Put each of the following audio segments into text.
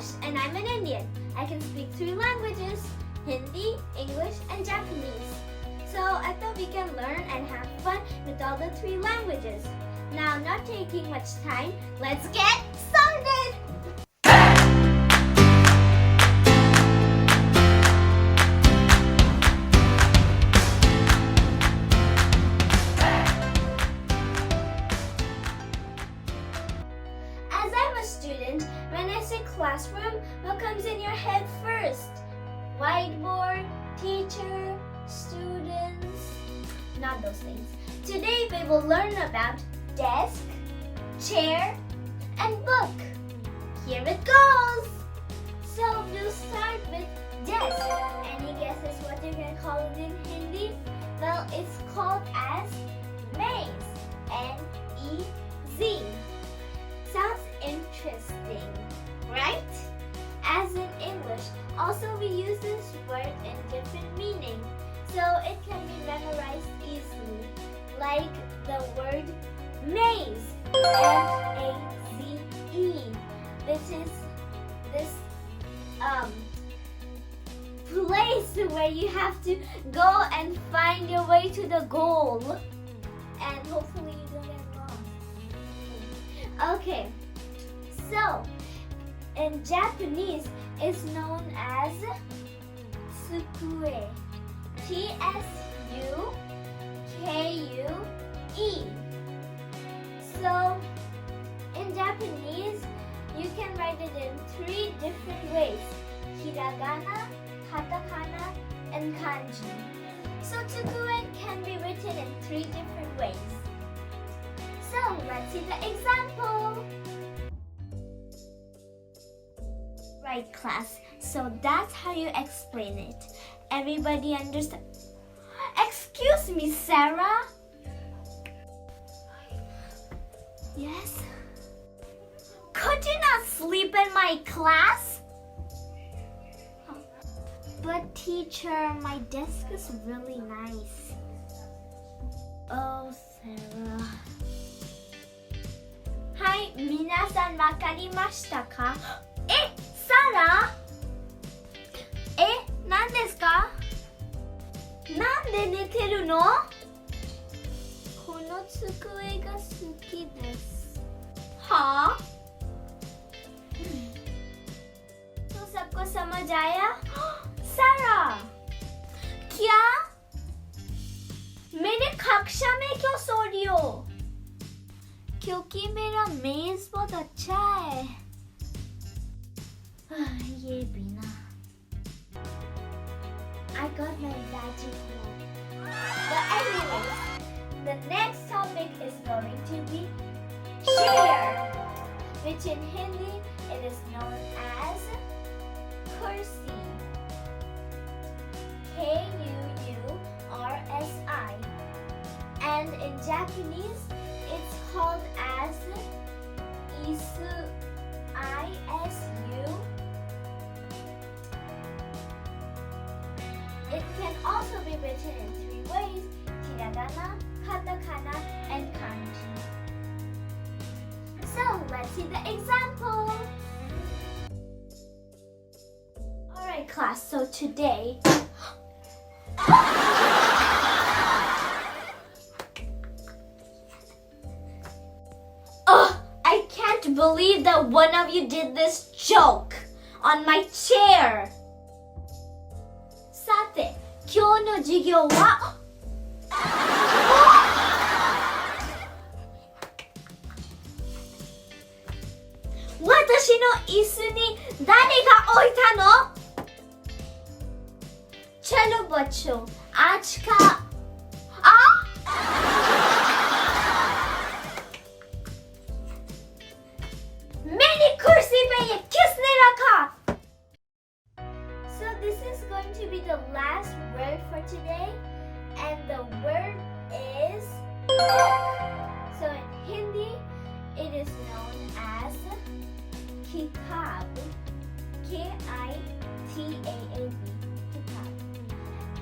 Yash and I'm an Indian. I can speak 3 languages, Hindi, English and Japanese. So I thought we can learn and have fun with all the 3 languages. Now, not taking much time, let's get started! As I'm a student, when I say classroom, what comes in your head first? Whiteboard, teacher, students, not those things. Today we will learn about desk, chair, and book. Here it goes! So we'll start with desk. Any guesses what you can call it in Hindi? Well, it's called as maze. M-E-Z. Sounds interesting, right? As in English, also we use this word in different meaning, so it can be memorized easily, like the word maze, M-A-Z-E, which is this place where you have to go and find your way to the goal, and hopefully you don't get lost. Okay, so in Japanese, it's known as tsukue. T-S-U-K-U-E. So in Japanese, you can write it in 3 different ways: hiragana, katakana, and kanji. So tsukue can be written in 3 different ways. So let's see the example. Right, class. So that's how you explain it. Everybody understand? Excuse me, Sarah? Yes? Could you not sleep in my class? But teacher, my desk is really nice. Oh, Sarah. Hi, minasan wakarimashita ka? Sarah? 何ですか? なんで寝てるの? この机が好きです。は? तो सबको समझ आया? सारा, क्या? मेरे कक्षा में क्यों सो रही हो? क्योंकि मेरा मेज बहुत अच्छा है. ये भी ना. I got my magic wand. But anyways, the next topic is going to be chair, which in Hindi it is known as kursi. K-U-U-R-S-I. And in Japanese, it's called as isu. I-S-U. It can also be written in 3 ways: hiragana, katakana, and kanji. So let's see the example. Alright class, so today I can't believe that one of you did this joke on my chair. さて、今日の授業は私の椅子に誰が置いたの? चलो बच्चों, आज का मेरी कुर्सी पे ये किसने रखा? So this is going to be the last word for today, and the word is book. So in Hindi, it is known as kitab. K-I-T-A-A-B. Kitab.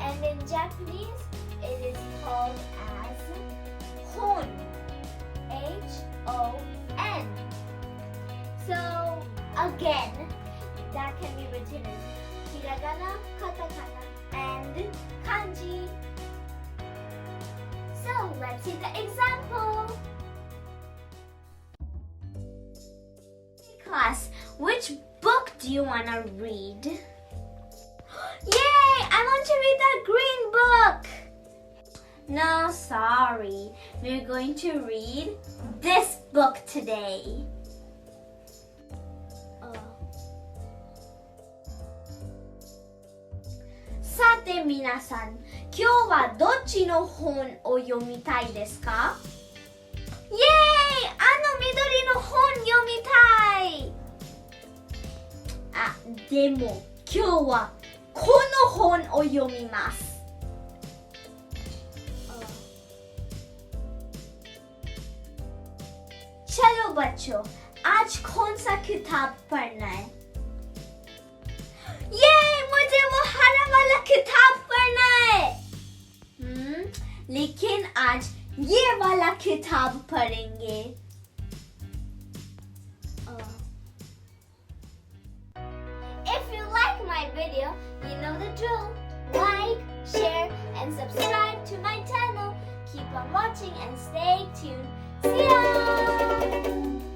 And in Japanese, it is called as hon. H-O-N. So again, that can be written in hiragana, katakana, and kanji. So let's see the example. Class, which book do you want to read? Yay! I want to read that green book! No, sorry. We're going to read this book today. Sate minasan, 今日はどっちの本を読みたいですか? Yay! あの緑の本読みたい! あ、でも今日はこの本を読みます。चलो बच्चों, आज कौन सा किताब पढ़ना है? ये मुझे वो हरा वाला किताब पढ़ना है। लेकिन आज ये वाला किताब पढ़ेंगे। If you like my video, you know the drill. Like, share, and subscribe to my channel. Keep on watching and stay tuned. See ya!